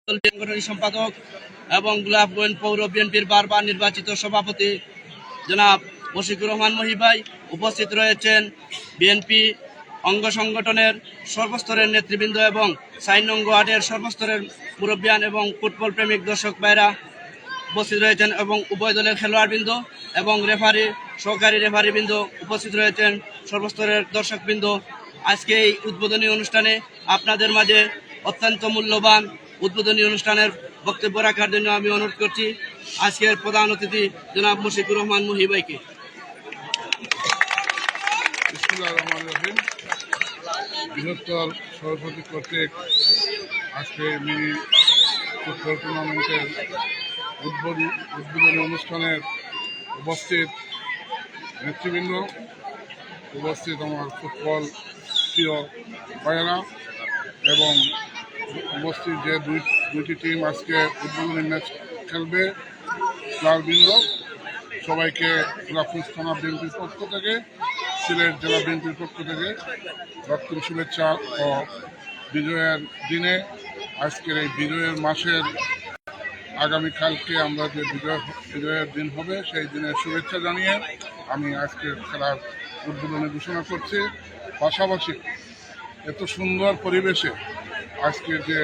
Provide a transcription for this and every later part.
সাংগঠনিক সম্পাদক এবং গোলাপগঞ্জ পৌর বিএনপির বারবার নির্বাচিত সভাপতি জনাব মশিকুর রহমান মহি ভাই উপস্থিত রয়েছেন। বিএনপি অঙ্গ সংগঠনের সর্বস্তরের নেতৃবৃন্দ এবং ৪ নং ওয়ার্ডের সর্বস্তরের মুরব্বিয়ান এবং ফুটবল প্রেমিক দর্শক ভাইরা উপস্থিত রয়েছেন এবং উভয় দলের খেলোয়াড়বৃন্দ এবং রেফারি সহকারী রেফারিবৃন্দ উপস্থিত রয়েছেন, সর্বস্তরের দর্শকবৃন্দ। আজকে এই উদ্বোধনী অনুষ্ঠানে আপনাদের মাঝে অত্যন্ত মূল্যবান উদ্বোধনী অনুষ্ঠানের বক্তব্য রাখার জন্য আমি অনুরোধ করছি আজকের প্রধান অতিথি জনাব মশিকুর রহমান মহি ভাইকে। বৃহত্তর সভাপতি কর্তৃক আজকে মিনি ফুটবল টুর্নামেন্টের উদ্বোধনী অনুষ্ঠানের উপস্থিত নেতৃবৃন্দ, উপস্থিত আমার ফুটবল প্রিয় ভাইয়েরা এবং উপস্থিত যে দুইটি টিম আজকে উদ্বোধনী ম্যাচ খেলবে প্লেয়ারবৃন্দ, সবাইকে গোলাপগঞ্জ থানা বিএনপির পক্ষ থেকে, সিলেট জেলা বিএনপির পক্ষ থেকে রক্তিম শুভেচ্ছা ও বিজয়ের দিনে, আজকের এই বিজয়ের মাসের আগামীকালকে আমরা যে বিজয়ের দিন হবে সেই দিনের শুভেচ্ছা জানিয়ে আমি আজকের খেলার উদ্বোধনী ঘোষণা করছি। পাশাপাশি এত সুন্দর পরিবেশে আজকে যে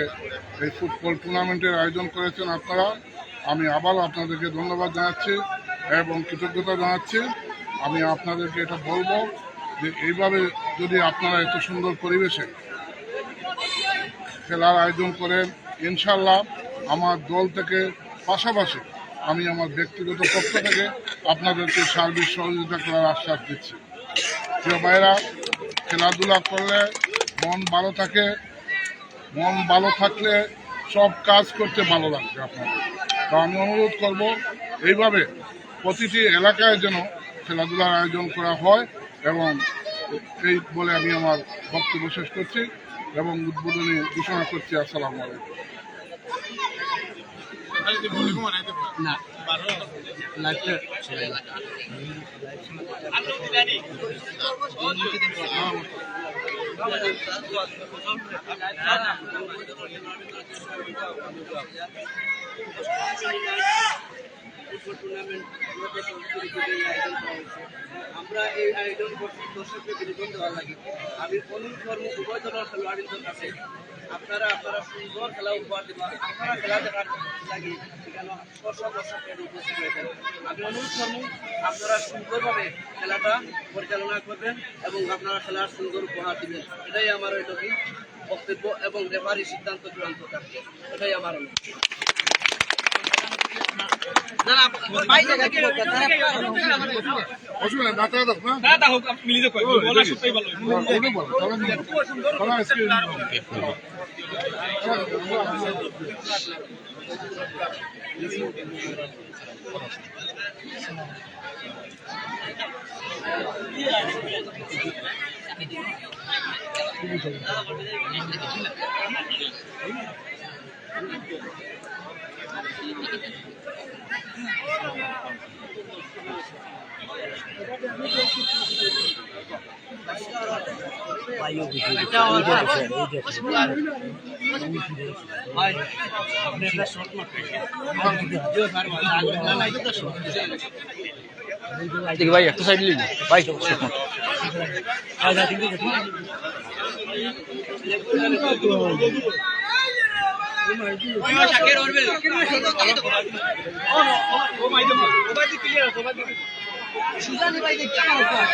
এই ফুটবল টুর্নামেন্টের আয়োজন করেছেন আপনারা, আমি আবার আপনাদেরকে ধন্যবাদ জানাচ্ছি এবং কৃতজ্ঞতা জানাচ্ছি। আমি আপনাদেরকে এটা বলবো যে এইভাবে যদি আপনারা এত সুন্দর পরিবেশে খেলার আয়োজন করেন, ইনশাল্লাহ আমার দল থেকে পাশাপাশি আমি আমার ব্যক্তিগত পক্ষ থেকে আপনাদেরকে সার্বিক সহযোগিতা করার আশ্বাস দিচ্ছি। প্রিয় ভাইরা, খেলাধুলা করলে মন ভালো থাকে, মন ভালো থাকলে সব কাজ করতে ভালো লাগবে আপনাদের। তো আমি অনুরোধ করব এইভাবে প্রতিটি এলাকায় যেন খেলাধুলার আয়োজন করা হয় এবং এই বলে আমি আমার বক্তব্য শেষ করছি এবং উদ্বোধনী ঘোষণা করছি। আসসালামু আলাইকুম। আমরা এই আয়োজন করছি দর্শকদের বিনোদন দেওয়ার লাগে। আমি অনুরোধ করবো উভয় দলের খেলোয়াড়দের কাছে আপনারা সুন্দর খেলা উপহার দেবেন। আপনারা খেলা দেখার লাগে সেখানে দর্শকের উপস্থিত হয়েছেন। আমি অনুরোধ করবো আপনারা সুন্দরভাবে খেলাটা পরিচালনা করবেন এবং আপনারা খেলার সুন্দর উপহার দেবেন। এটাই আমার ওই বক্তব্য এবং রেফারি সিদ্ধান্ত চূড়ান্ত থাকবে, এটাই আমার অনুরোধ। ভাই একটু সাইড লিখি ভাই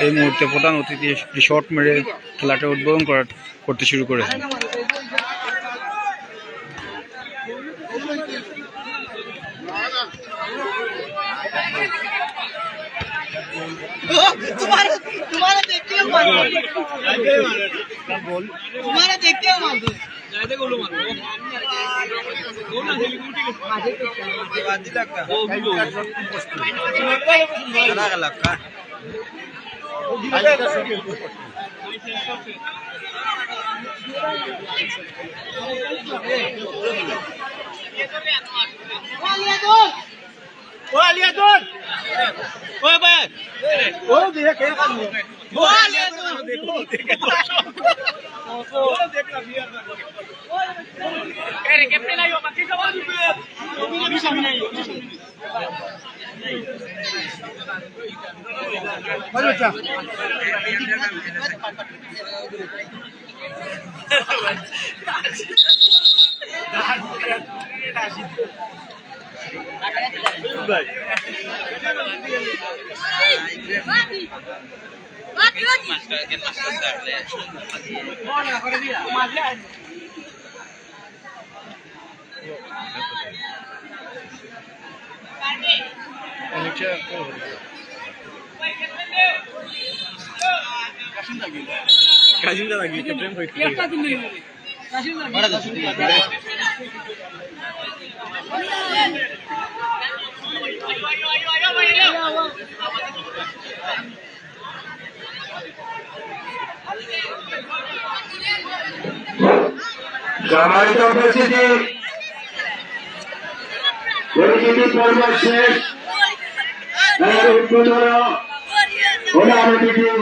এই মুহূর্তে প্রধান অতিথি শট মেরে খেলাটা উদ্বোধন করতে শুরু করেছে। ¿Qué সম্মানিত উপস্থিতি, পরিচিতি পর্ব শেষ। উদ্বোধন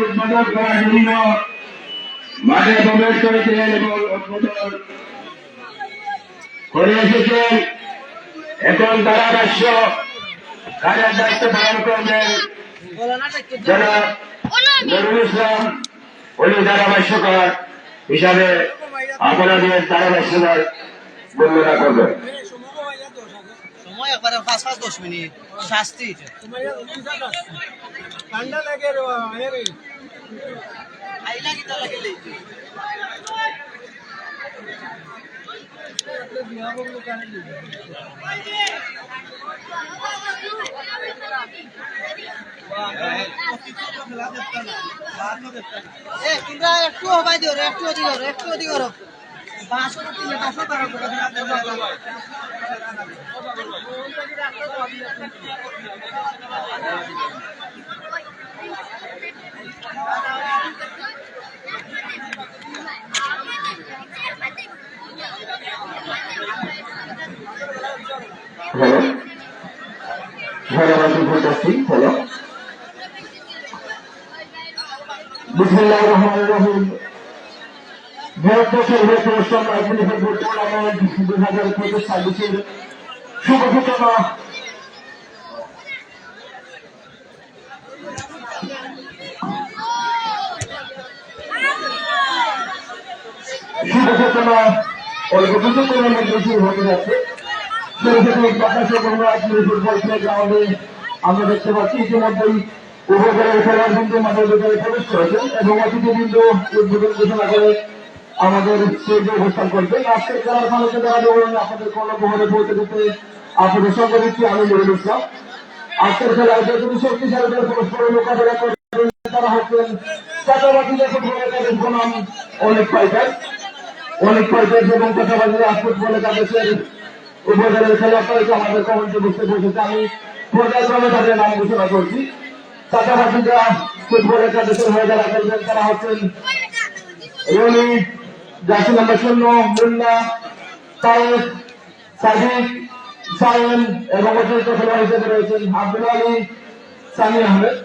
উদ্বোধন করার জন্য মাঠে প্রবেশ করেছেন এবং উদ্বোধন করে এসেছেন। এখন ধারাভাষ্য কাজের দায়িত্ব পালন করবেন জনাব নুরুল ইসলাম। উনি ধারাভাষ্যকার হিসাবে আপনাদের ধারাভাষ্যকার বর্ণনা করবেন। সময় একবারে 5-10 মিনিট শাস্তি ঠান্ডা লাগে রে আইলা কিটা লাগে কিন্তু একটু হবাই দিও একটু অধিক করো 500 টাকা হ্যালো, বিসমিল্লাহির রহমানির রহিম। ভারতবর্ষের টুর্নামেন্ট 2025-26 শুভ সূচনা অল্প টুর্নামেন্ট শুরু হতে যাচ্ছে। ফুটবল প্লেগ্রাউন্ডে আমরা দেখতে পাচ্ছি ইতিমধ্যেই উপজেলার খেলোয়াড়বৃন্দ মাঠের ভিতরে প্রবেশ করেছেন এবং অতিথিবৃন্দ উদ্বোধন ঘোষণা করে আমাদের স্টেজে অবস্থান করবেন। আজকের খেলার মানুষের দ্বারা আপনাদের কর্ণপ্রহরে পৌঁছে দিতে আপনাদের সঙ্গে দিচ্ছি আমি নুরুল ইসলাম। আজকের খেলায় যে দুটি শক্তিশালী দল পরস্পরের মোকাবেলা করবেন তারা হচ্ছেন চাঁদাবাজিদের ফুটবল একাডেমির বনাম অনেক ফাইটার্স এবং চাঁদাবাজিরা ফুটবল একাডেমির উপজেলার খেলোয়াড়কে আমাদের কমেন্টে বুঝতে বসেছে। আমি পর্যায়ক্রমে তাদের নাম ঘোষণা করছি। চাঁদাবাজিরা ফুটবল একাডেমির হয়ে যারা খেলবেন তারা হচ্ছেন রনি, জার্সি নাম্বার 0, মুন্না, তায়েব, সাদিক, সায়েম এবং অতিরিক্ত খেলোয়াড় হিসেবে রয়েছেন আব্দুল আলী, সামি আহমেদ।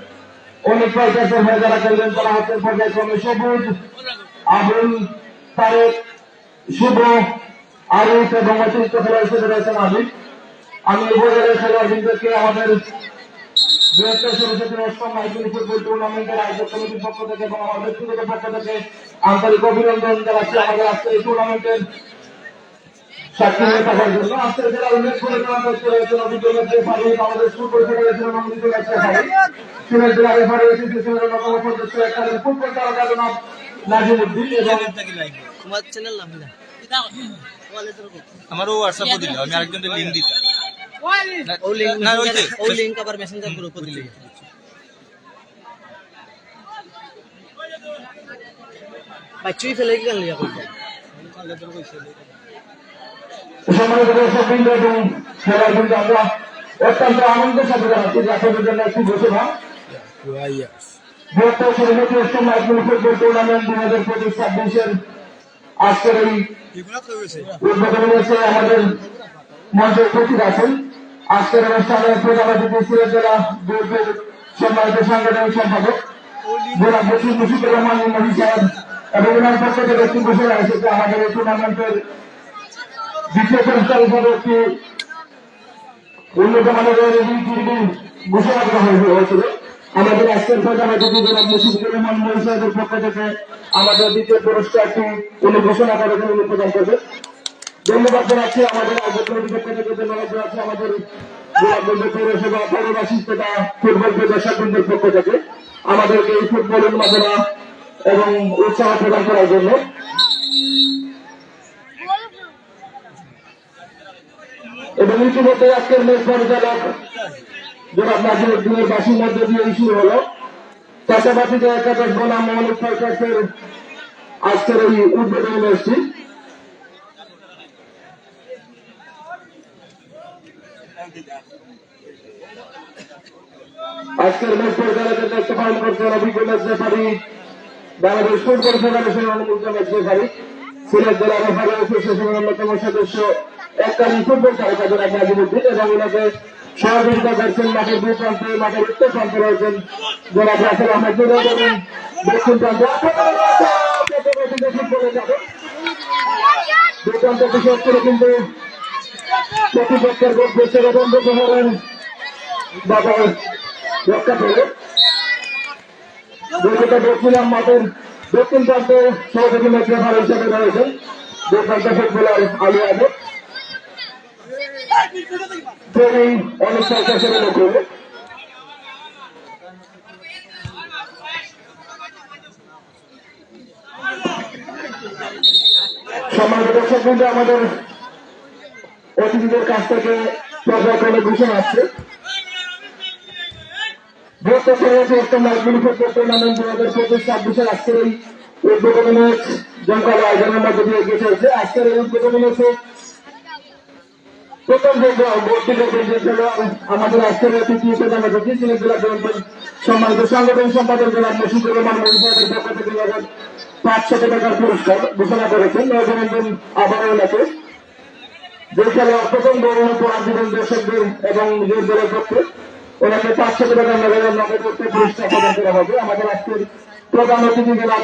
অনেক ফাইটার্সের হয়ে যারা খেলবেন তারা হচ্ছেন পর্যায়ক্রমে সবুজ, আবুল, তারেক, শুভ, আরিফ এবং অতিরিক্ত খেলোয়াড় হিসেবে রয়েছেন আবিদ। আমি উপজেলার খেলোয়াড়দেরকে আমাদের বৃহত্তর সরস্বতী অষ্টম আইপিএল ফুটবল টুর্নামেন্টের আয়োজক কমিটির পক্ষ থেকে এবং আমার ব্যক্তিগত পক্ষ থেকে আন্তরিক অভিনন্দন জানাচ্ছি আমাদের আজকে এই টুর্নামেন্টের সাক্ষী হয়ে থাকার জন্য। আজকের জেলা উল্লেখ করে রয়েছেন অভিযোগের যে ফারুক, আমাদের ফুটবল ফেডারেশন অনুমোদিত ম্যাচে ফারুক, সিলেট জেলা রেফারি অ্যাসোসিয়েশনের অন্যতম সদস্য এখানে ফুটবল তারকা জনাব নাজিমুদ্দিন এবং তোমার চ্যানেল নাম না আমারও হোয়াটসঅ্যাপে দিল, আমি আরেকজনের লিংক দিতাম। ও লিংক আবার মেসেঞ্জার গ্রুপে দিলে বাচ্চুই ফেলে কি গান লিয়া কইছে সম্মানিত দর্শকবৃন্দ এবং খেলোয়াড়বৃন্দ, আমরা অত্যন্ত আনন্দের সাথে জানাচ্ছি যে আপনাদের জন্য একটি ঘোষণা। বৃহত্তর সরস্বতী অষ্টম আইপিএল ফুটবল টুর্নামেন্ট 2025-26 আজকের এই উদ্বোধন হয়েছে। আমাদের মঞ্চে উপস্থিত আছেন আজকের অনুষ্ঠানে প্রধান অতিথি সিলেট জেলা বিএনপির সম্মানিত সাংগঠনিক সম্পাদক জনাব মুশিদুর রহমান মনি সাহেব এবং ওনার পক্ষ থেকে একটি ঘোষণা এসেছে। আমাদের এই টুর্নামেন্টের দ্বিতীয় পুরস্কার হিসাবে একটি উন্নত মানের ঘোষণা করা হয়েছিল। আমাদের আজকের প্রধান অতিথি জনাব মুশফিকুর রহমান মহিষ সাহেবের পক্ষ থেকে আমাদের দ্বিতীয় পুরস্কারটি উনি ঘোষণা করেছেন, উনি প্রদান করবেন। ধন্যবাদ জানাচ্ছি আমাদের আয়োজকের পক্ষ থেকে, ধন্যবাদ জানাচ্ছি আমাদের গোলাপগঞ্জ পৌরসভা পৌরবাসী তথা ফুটবল প্রদর্শকদের পক্ষ থেকে আমাদেরকে এই ফুটবল উন্মাদনা এবং উৎসাহ প্রদান করার জন্য। এবং ইতিমধ্যে আজকের ম্যাচ পরিচালক জনাব নাজিরউদ্দিনের বাসীর মধ্যে দিয়ে শুরু হলো। পাশাপাশি যে একাদশ বনাম মৌলিক সরকারের আজকের এই উদ্বোধনী ম্যাচটি। আজকের ম্যাচ পরিচালকের দায়িত্ব পালন করছেন অভিজ্ঞ ম্যাচ রেফারি, বাংলাদেশ ফুটবল ফেডারেশনের অনুমোদিত ম্যাচ রেফারি, সিলেট জেলা রেফারি অ্যাসোসিয়েশনের অন্যতম সদস্য এককালীন ফুটবল তারকা জনাব নাজিরউদ্দিন, এবং ওনাকে সহযোগিতা করছেন মাঠের দুই প্রান্তে, মাঠের উত্তর প্রান্তে রয়েছেন জনাব রাসেল আহমেদ এবং দক্ষিণ প্রান্তে ফুটবলে যাবে। দুই প্রান্ত বিশেষ করে কিন্তু প্রতিপক্ষের গোল পেছনে বন্ধ করেন বাবা রক্ষা করে। যেটা দেখছিলাম মাঠের দক্ষিণ প্রান্তে সহযোগী ম্যাচ রেফারি হিসেবে রয়েছেন দুই প্রান্ত ফুটবলার আলী আহমেদ। অনুষ্ঠান শেষের লক্ষ্য সম্মানিত দর্শক বৃন্দ, আমাদের অতিথিদের কাছ থেকে পর্যায়ক্রমে ঘোষণা আসছে। বৃহত্তর ফুটবল টুর্নামেন্ট 2025-26 আজকের এই উদ্বোধনী ম্যাচ জমকালো আয়োজনের মধ্যে দিয়ে এগিয়ে চলছে। আজকের এই উদ্বোধনী ম্যাচে প্রথম আমাদের আজকের তৃতীয় প্রধান অতিথি সিলেট জেলা বিএনপির সম্মানিত সাংগঠনিক সম্পাদক জনাব মুশফিকুর রহমান মহিষ সাহেবের পক্ষ থেকে 500 টাকার পুরস্কার ঘোষণা করেছেন। অভিনন্দন আবারও এলাকে যে খেলা প্রথম গৌরব উপহার দিবেন দর্শকদের এবং নিজের দলের পক্ষে ওনাকে 500 টাকার নগদ পুরস্কার প্রদান করা হবে। আমাদের আজকের প্রধান অতিথি জনাব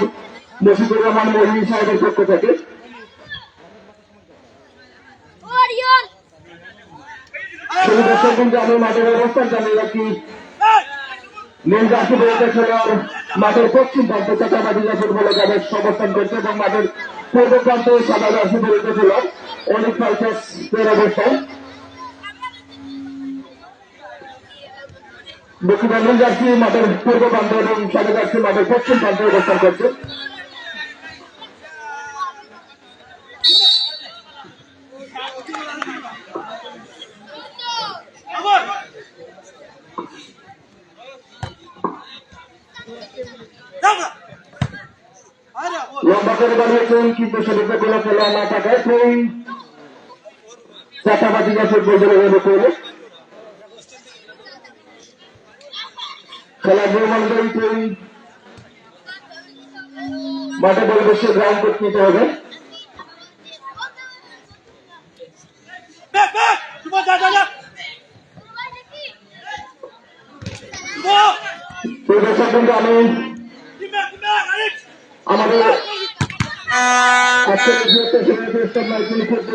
মুশফিকুর রহমান মহিষ সাহেবের পক্ষ থেকে। শুধু দর্শক কিন্তু আমি মাঠের অবস্থান জানিয়ে রাখি, নীল জার্সি পরিহিত খেলোয়াড় মাঠের পশ্চিম প্রান্তে চাচাবাড়িয়া ফুটবল একাদশ অবস্থান করছে এবং মাঠের পূর্ব প্রান্তে সাদা জার্সি পরিহিত খেলোয়াড় অনেক ফাইটার্সের অবস্থান। দক্ষিণ নীল জার্সি মাঠের পূর্ব প্রান্তে এবং সাদা জার্সি মাঠের পশ্চিম প্রান্তে অবস্থান করছে। লম্বা করে বানিয়েছেন কিন্তু সেদিকে কোনো খেলা না থাকায় সেই চাচাবাজিকা ফুটবল দলের করে খেলার নিয়ম অনুযায়ী সেই মাঠে পরিবেশে গ্রাউন্ড করতে নিতে হবে। কিন্তু আমি আমাদের আজকের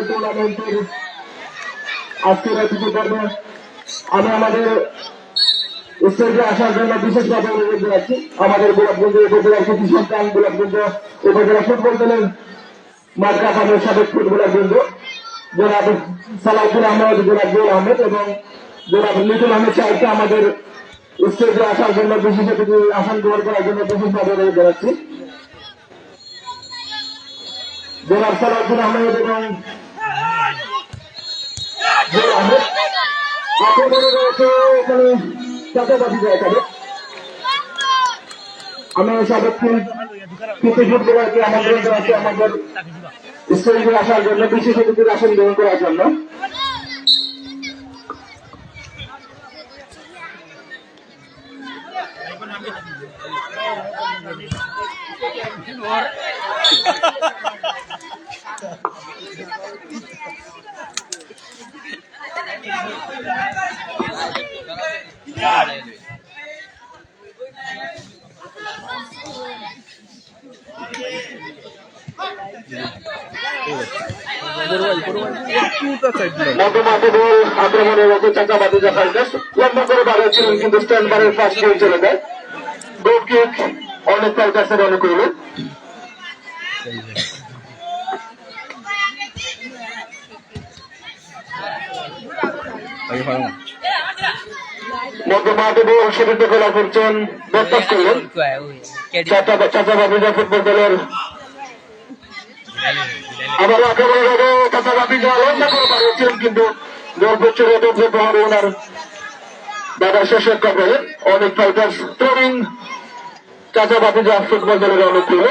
টুর্নামেন্টের আজকের অতিথি পর্বে আমি আমাদের স্টেজে আসার জন্য বিশেষভাবে অনুরোধ জানাচ্ছি আমাদের গোলাপগঞ্জ উপজেলার কৃষি সন্তান গোলাপগঞ্জ উপজেলা ফুটবল দলের মাঠ কাপানের সাবেক ফুটবলার বৃন্দ জনাব সালাউদ্দিন আহমেদ, জনাব জুয়েল আহমেদ এবং জনাব লিটন আহমেদ সাহেবকে আমাদের স্টেজে আসার জন্য বিশেষ অতিথি আসন গ্রহণ করার জন্য বিশেষভাবে অনুরোধ জানাচ্ছি। জনাব সালাউদ্দিন আহমেদ এবং জুয়েল আহমেদ আক্রমণে রয়েছে এখানে চাচাবাজি এখানে আমি সাবেক কৃষি ফুটবলারকে আমাদের আছে আমাদের স্টেজে আসার জন্য বিশেষ অতিথির আসন গ্রহণ করার জন্য। করবো মধ্যমাঠে বল আক্রমণের মতো চাচা বাতিজা ফাইটার্স লম্বা করে বাড়িয়েছিলেন, কিন্তু স্ট্যান্ড বারের পাশ দিয়ে চলে যায়। গোল কিক অনেক ফাইটার্সের অনুকূলে। মধ্যমাঠে বল শুরুতে খেলা করছেন বরখাস্ত করলেন চাচা বাতিজা ফুটবল দলের। আবার আক্রমণের মতো চাচা বাতিজা লম্বা করে বাড়িয়েছিলেন, কিন্তু গোল করছে ওনার দাদা শেষের কপালে। অনেক ফাইটার্স থ্রোইং চাচা বাতিজা ফুটবল দলের অনুকূলে।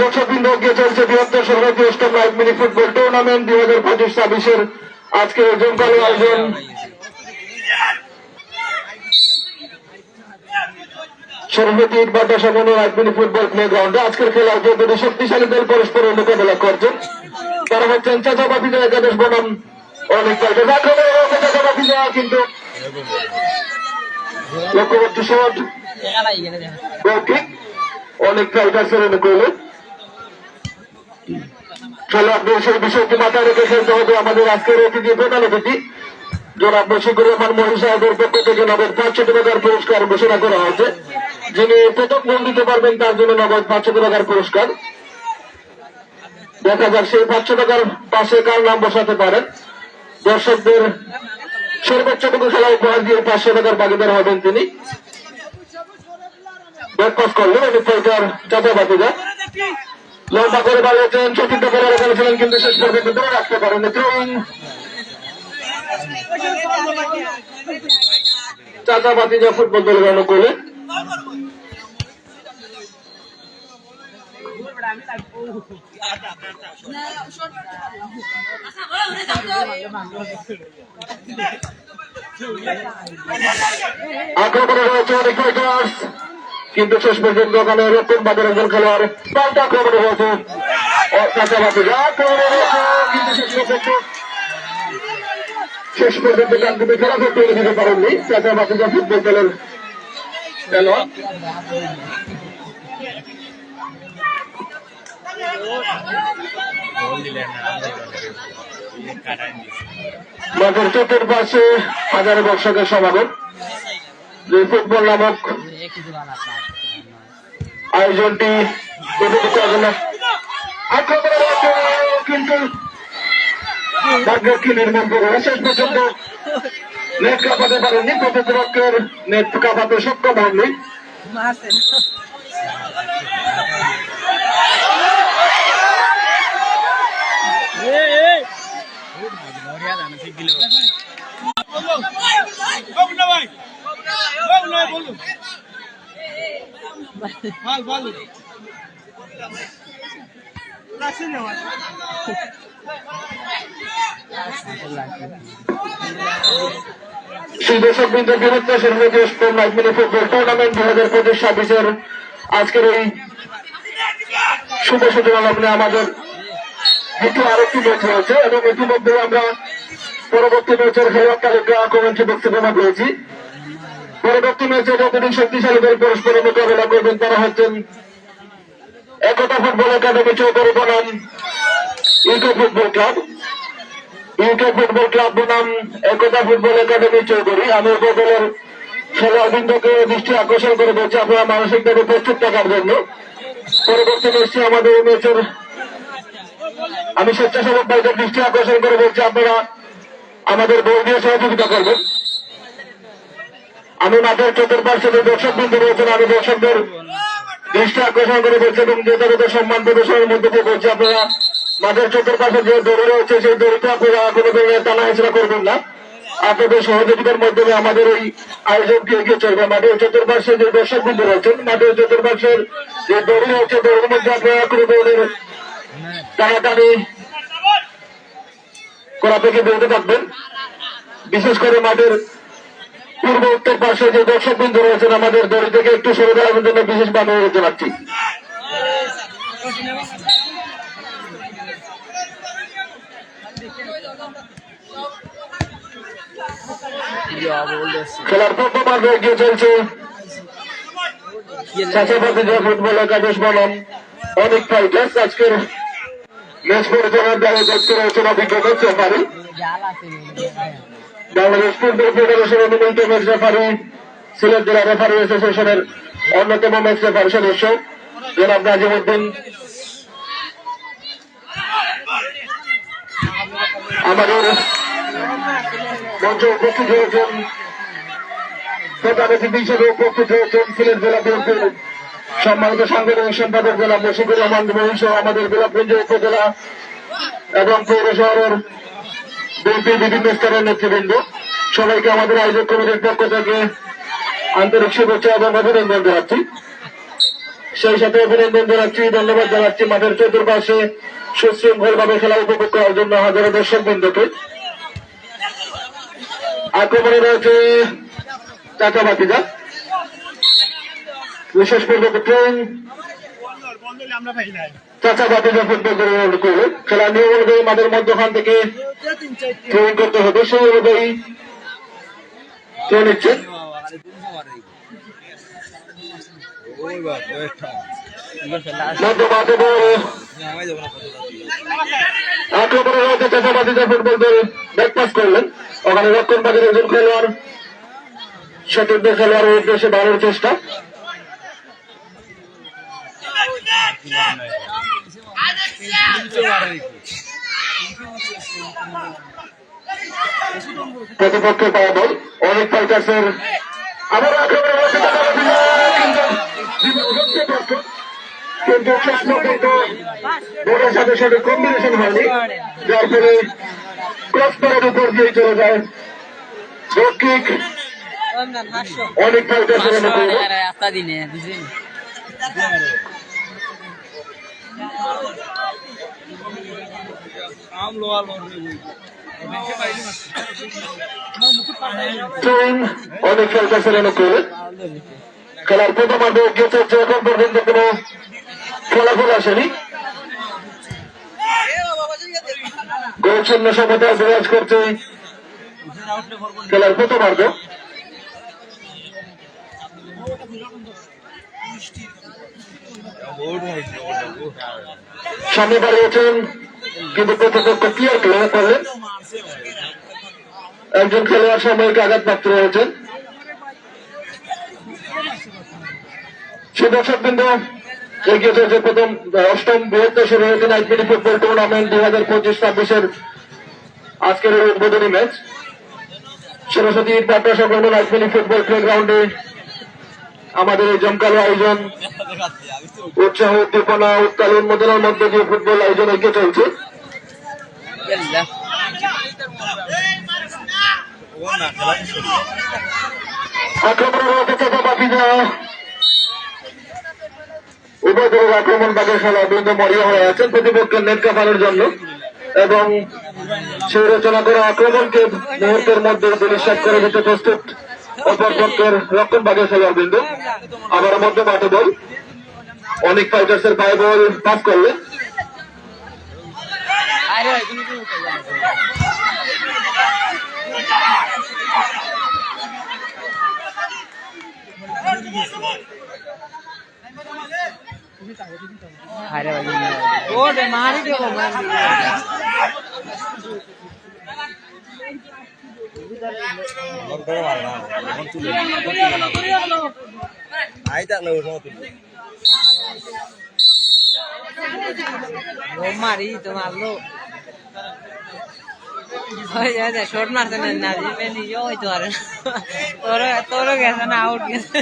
দর্শকবৃন্দ এগিয়ে চলছে ৭২ সর্বাধিক অষ্টম লাইভ মিনি ফুটবল টুর্নামেন্ট ২০২৫-২৬-এর আজকে জমকালো আয়োজন। সর্বতি ইটবাড্ডা সামনে লাইভ মিনি ফুটবল প্লে গ্রাউন্ডে আজকের খেলায় যে দুটি শক্তিশালী দল পরস্পরের মোকাবেলা করছেন তারা হচ্ছেন চাচা বাতিজা একাদশ বনাম অনেক ফাইটার্স। আক্রমণের মধ্যে চাচা বাতিজা, কিন্তু লক্ষ্যবর্তী শট গোল কিক অনেক ফাইটার্সের অনুকূলে। খেলোয়াড়দের সেই বিষয়টি মাথায় রেখে খেলতে হবে আমাদের আজকের অতিথি প্রধান অতিথি জনাব বশিকুর রহমান মহি সাহেবের পক্ষ থেকে নগদ ৫০০ টাকার পুরস্কার ঘোষণা করা হয়েছে। যিনি প্রথম গোল দিতে পারবেন তার জন্য নগদ ৫০০ টাকার পুরস্কার। দেখা যাক সেই ৫০০ টাকার পাশে কার নাম বসাতে পারেন। দর্শকদের সর্বোচ্চটুকু খেলা উপহার দিয়ে ৫০০ টাকার ভাগিদার হবেন তিনি। ব্যাকপাস করলেন অনেক ফাইটার চাচা বাতিজা, লম্বা করে বাড়িয়েছেন, চতুর্থ করে রেখেছিলেন, কিন্তু শেষ পর্যন্ত ধরে রাখতে পারেন। থ্রোইং চাচা বাতিজা ফুটবল দলের অনুকূলে। আক্রমণে রয়েছে অনেক ফাইটার্স, কিন্তু শেষ পর্যন্ত ওখানে রতন বাজার একজন খেলোয়াড় পাল্টা আক্রমণে হয়েছে চাচা বাতিজা। আক্রমণে রয়েছে, কিন্তু শেষ পর্যন্ত কান্তিতে খেলা করতে দিতে পারেননি চাচা বাতিজা ফুটবল দলের খেলোয়াড়। মাঠের চতুর্পাশে হাজারো দর্শকের সমাগম। যে ফুটবল নামক আয়োজনটি কিন্তু ভাগ্যকে নির্মাণ করে শেষ পর্যন্ত নেট কাঁপাতে পারেননি, প্রতিপক্ষের নেট কাঁপাতে সক্ষম হননি। দর্শকবৃন্দ বিরুদ্ধে সর্বদেশ লাইভ মিনি ফুটবল টুর্নামেন্ট ২০২৫-২৬-এর আজকের এই শুভ সূচনা লগ্নে আমাদের দ্বিতীয় আরেকটি ম্যাচ রয়েছে এবং ইতিমধ্যে আমরা পরবর্তী ম্যাচের খেলোয়াড় তালিকা কমেন্ট্রি বক্সে জমা পেয়েছি। পরবর্তী ম্যাচে যতদিন শক্তিশালী দল পরস্পরের মোকাবেলা করবেন তারা হচ্ছেন একতা ফুটবল একাডেমি চৌধুরী বনাম UK football club. UK football club বনাম একতা ফুটবল একাডেমি চৌধুরী। আমি উপদলের খেলোয়াড়বৃন্দকে দৃষ্টি আকর্ষণ করে বলছি আপনারা মানসিকভাবে প্রস্তুত থাকার জন্য। পরবর্তী ম্যাচটি আমাদের এই ম্যাচের আমি স্বেচ্ছাসেবক ভাইদের দৃষ্টি আকর্ষণ করে বলছি আপনারা আমাদের বল দিয়ে সহযোগিতা করবেন। আমি মাঠের চতুর্পার্শ্বে যে দর্শকবৃন্দ রয়েছেন আমি দর্শকদের দৃষ্টি আকর্ষণ করে বলছি এবং যথাযথ সম্মান প্রদর্শনের মধ্যে দিয়ে বলছি আপনারা মাঠের চতুর্পাশে যে দড়ি রয়েছে সেই দড়িতে আপনারা কোনো ধরনের টানা হেঁচড়া করবেন না। আপনাদের সহযোগিতার মাধ্যমে আমাদের এই আয়োজনটি এগিয়ে চলবে। মাঠের চতুর্পাশে যে দর্শকবৃন্দ রয়েছেন মাঠের চতুর্পাশের যে দড়ি রয়েছে দড়ির মধ্যে আপনারা কোনো ধরনের টানাটানি করা থেকে বিরত থাকবেন। বিশেষ করে মাঠের পূর্ব উত্তর পাশে যে দর্শকবৃন্দ রয়েছেন আমাদের দড়ি থেকে একটু সরে দাঁড়ানোর জন্য বিশেষভাবে অনুরোধ জানাচ্ছি। খেলার প্রথম পর্বে এগিয়ে চলছে চাচাবাতিজা ফুটবল একাদশ বনাম অনেক ফাইটার্স। আজকের ম্যাচ পরিচালনার দায়িত্ব করতে রয়েছেন অভিজ্ঞতা রেফারি বাংলাদেশ ফুটবল ফেডারেশন অনুমোদিত ম্যাচ রেফারি, সিলেট জেলা রেফারি অ্যাসোসিয়েশনের অন্যতম ম্যাচ রেফারি সদস্য জনাব নাজিমউদ্দিন। আমাদের মঞ্চে উপস্থিত হয়েছেন প্রধান অতিথি হিসেবে উপস্থিত হয়েছেন সিলেট জেলা বিএনপির সম্মানিত সাংগঠনিক সম্পাদক জেলা মশিকুর রহমান সহ আমাদের গোলাপগঞ্জ উপজেলা এবং পৌর শহরের বিএনপির বিভিন্ন স্তরের নেতৃবৃন্দ। সবাইকে আমাদের আয়োজক কমিটির পক্ষ থেকে আন্তরিক শুভেচ্ছা এবং অভিনন্দন জানাচ্ছি। সেই সাথে অভিনন্দন জানাচ্ছি, ধন্যবাদ জানাচ্ছি মাঠের চতুর্পাশে সুশৃঙ্খলভাবে খেলা উপভোগ করার জন্য হাজারো দর্শক বৃন্দকে। আক্রমণে রয়েছে চাচাবাতিজা, বিশেষ পূর্বক ট্রেন চাচাবাতিজা ফুটবল দল করবে। খেলা নিয়ম অনুযায়ী মাঠের মধ্যখান থেকে ট্রেন করতে হবে, সেই অনুযায়ী ট্রেন নিচ্ছে। আক্রমণে রয়েছে চাচাবাতিজা ফুটবল দল ব্যাকপাস করলেন, ওখানে রক্ষণ পাখির একজন খেলোয়াড় সতীর্থ খেলোয়াড়ের উদ্দেশ্যে বাড়ানোর চেষ্টা। প্রতিপক্ষের পাওয়া বল অনেক ফাইটার্সের আবার আক্রমণে রয়েছে কিন্তু স্বপ্ন কিন্তু বোর্ডের সাথে সঠিক কম্বিনেশন হয়নি, যার ফলে ক্রস করার উপর দিয়ে চলে যায় রক্ষিক। অনেক ফাইটার্সের অনেক ফাইটার্সের অনুকূলে খেলার প্রথমার্ধে এগিয়ে চলছে। এখন পর্যন্ত কোন ফলাফল আসেনি, গোল শূন্য সমতা বিরাজ করছে খেলার প্রথমার্ধ। সামনে দাঁড়িয়েছেন কিন্তু প্রতিপক্ষ ক্লিয়ার করলেন, একজন খেলোয়াড় সাময়িক আঘাতপ্রাপ্ত রয়েছেন। সে দর্শকবৃন্দ এগিয়ে চলছে প্রথম অষ্টম বৃহত্তর শুরু হয়েছে নাইট মিনি ফুটবল টুর্নামেন্ট 2025-26-এর আজকের উদ্বোধনী ম্যাচ। সরস্বতী পাটনা সংলগ্ন নাইট মিনি ফুটবল প্লেগ্রাউন্ডে আমাদের এই জমকালো আয়োজন, উৎসাহ উদ্দীপনা উত্তাল উন্মোদনের মধ্যে দিয়ে ফুটবল আয়োজন এগিয়ে চলছে। উভয় দলের আক্রমণ বাগের খেলা বৃন্দ মরিয়া হয়ে আছেন প্রতিপক্ষের নেট কাপানোর জন্য এবং সেই রচনা করা আক্রমণকে মুহূর্তের মধ্যে দুলিশ্বাস করে দিতে প্রস্তুত অপর পক্ষের রক্ষণ বাগের খেলার বৃন্দ। আবার মধ্যে মাঠে বল অনেক ফাইটার্সের পায়ে বল পাস করলেন। মারি দেবো মারি তো মারলো শর্ট মারতে না নিজেও হইতে পারে তোর গেছে না আউট গেছে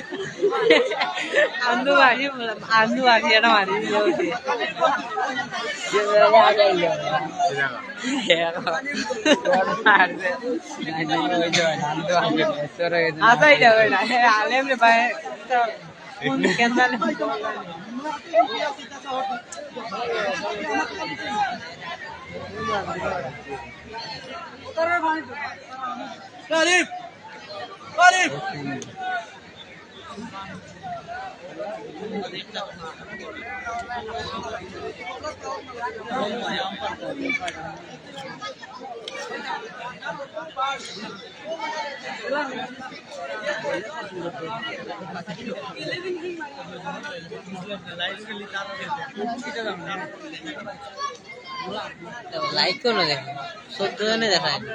আন্দু বাড়ি এটা মারি আচ্ছা এটা আলেম রে ভাই লাইক কোনো দেখো 14 জনে দেখায় আমার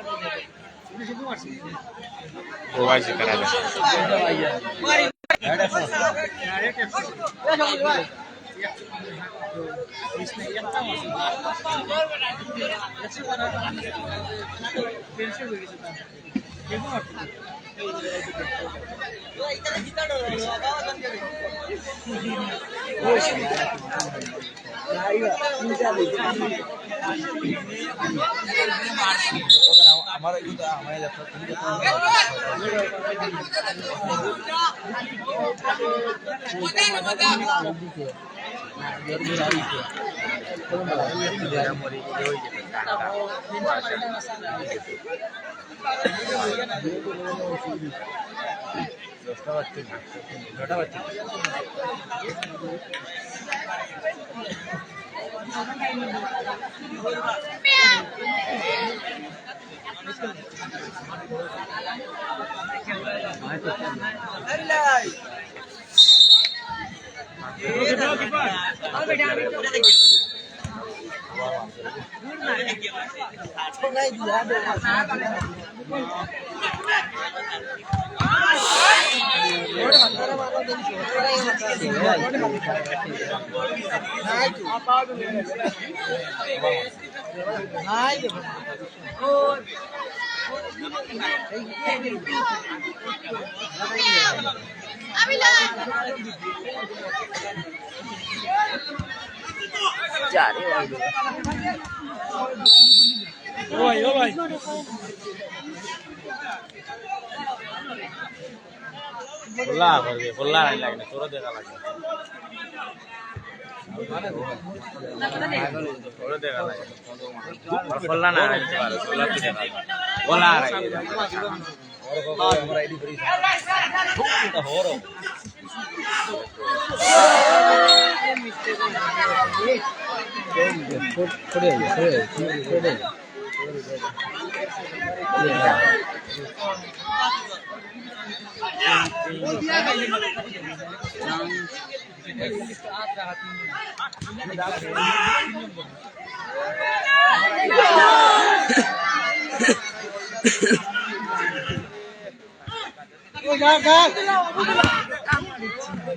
बोला करबे बोला नहीं लगने तोरा देखा लगे तोरा देखा लगे और बोला ना नहीं बार बोला भी देखा बोला रही और हमारा आईडी फ्री तो हो रो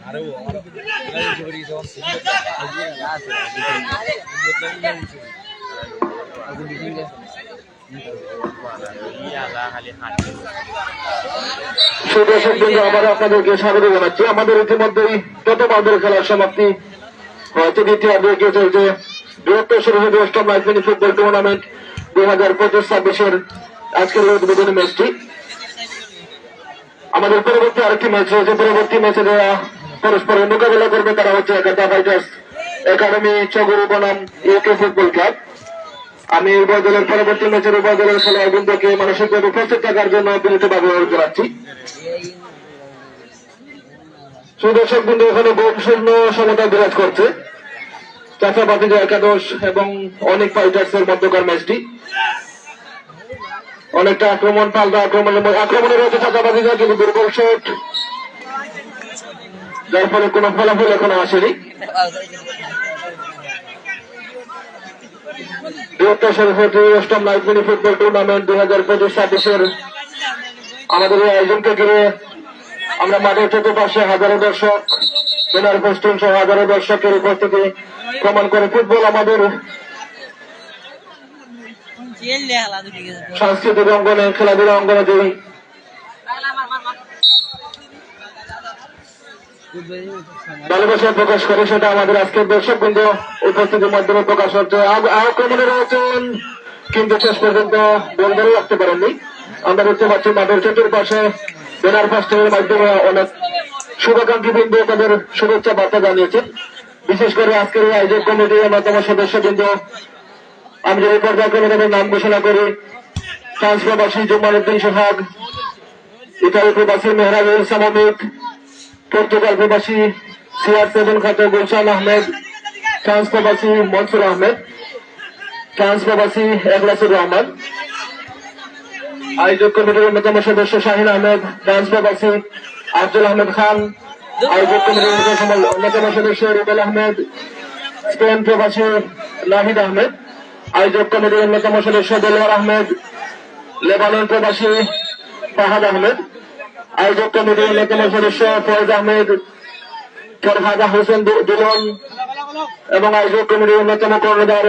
अरे वो जोरी जोन সুদর্শকবৃন্দ, আমরা আপনাদেরকে স্বাগত জানাচ্ছি। আমাদের ইতিমধ্যেই প্রথম আর্ধের খেলার সমাপ্তি হয়েছে। দ্বিতীয় আর্ধে এগিয়ে চলছে বৃহত্তর সরস্বতী অষ্টম লাইফ মিনি ফুটবল টুর্নামেন্ট 2025-26 আজকের উদ্বোধনী ম্যাচটি। আমাদের পরবর্তী আরেকটি ম্যাচ রয়েছে। পরবর্তী ম্যাচে যারা পরস্পরের মোকাবিলা করবে তারা হচ্ছে একাডা ফাইটার্স একাডেমি চগুরু বনাম ইউকে ফুটবল ক্লাব। আমি উভয় দলের পরবর্তী ম্যাচের উভয় দলের খেলোয়াড়বৃন্দকে মানসিকভাবে উপস্থিত থাকার জন্য বিনীতভাবে অনুরোধ জানাচ্ছি। সুদর্শক বৃন্দ এখানে বোমশূন্য সমতা বিরাজ করছে। চাচাপাতি একাদশ এবং অনেক ফাইটার্স এর মধ্যকার ম্যাচটি অনেকটা আক্রমণ পাল্টা আক্রমণে রয়েছে চাচাপাতি, কিন্তু দুর্বল শট, যার ফলে কোনো ফলাফল এখনো আসেনি। বৃহত্তর সরস্বতী অষ্টম লাইফ মিনি ফুটবল টুর্নামেন্ট 2025-26 আমাদের এই আয়োজনকে ঘিরে আমরা মাঠের চতুর্পাশে হাজারো দর্শক, ব্যানার পোস্টিং সহ হাজারো দর্শকের উপস্থিতি প্রমাণ করে ফুটবল আমাদের সাংস্কৃতিক অঙ্গনে, খেলাধুলা অঙ্গনে যে ভালোবাসা প্রকাশ করে সেটা আমাদের আজকের দর্শক বৃন্দ উপস্থিতির মাধ্যমে প্রকাশ হচ্ছে। আক্রমণে রয়েছেন কিন্তু শেষ পর্যন্ত বল ধরে রাখতে পারেননি। আমরা দেখতে পাচ্ছি মাঠের চতুর্পাশে ব্যানার পোস্টিংয়ের মাধ্যমে অনেক শুভাকাঙ্ক্ষী বৃন্দ তাদের শুভেচ্ছা বার্তা জানিয়েছেন। বিশেষ করে আজকের এই আয়োজক কমিটির অন্যতম সদস্য বৃন্দ, আমি যে পর্যায়ক্রমে তাদের নাম ঘোষণা করি: ফ্রান্স প্রবাসী জুমানুদ্দিন সোহাগ, ইতালি প্রবাসী মেহরাজুল সামামিক, পর্তুগাল প্রবাসী CR7 খাত গুলশান আহমেদ, ফ্রান্স প্রবাসী মনসুর আহমেদ, ফ্রান্স প্রবাসী এখলাসুর রহমান, আয়োজক কমিটির অন্যতম সদস্য শাহিন আহমেদ, ডান্স প্রবাসী আব্দুল আহমেদ খান, আয়োজক কমিটির অন্যতম সদস্য রুবেল আহমেদ, স্পেন প্রবাসী নাহিদ আহমেদ, আয়োজক কমিটির অন্যতম সদস্য দেলোয়ার আহমেদ, লেবানন প্রবাসী ফাহাদ আহমেদ, আয়োজক কমিটির অন্যতম সদস্য ফয়েজ আহমেদ, ফরহাদা হোসেন দুলন এবং আয়োজক কমিটির অন্যতম কর্ণধার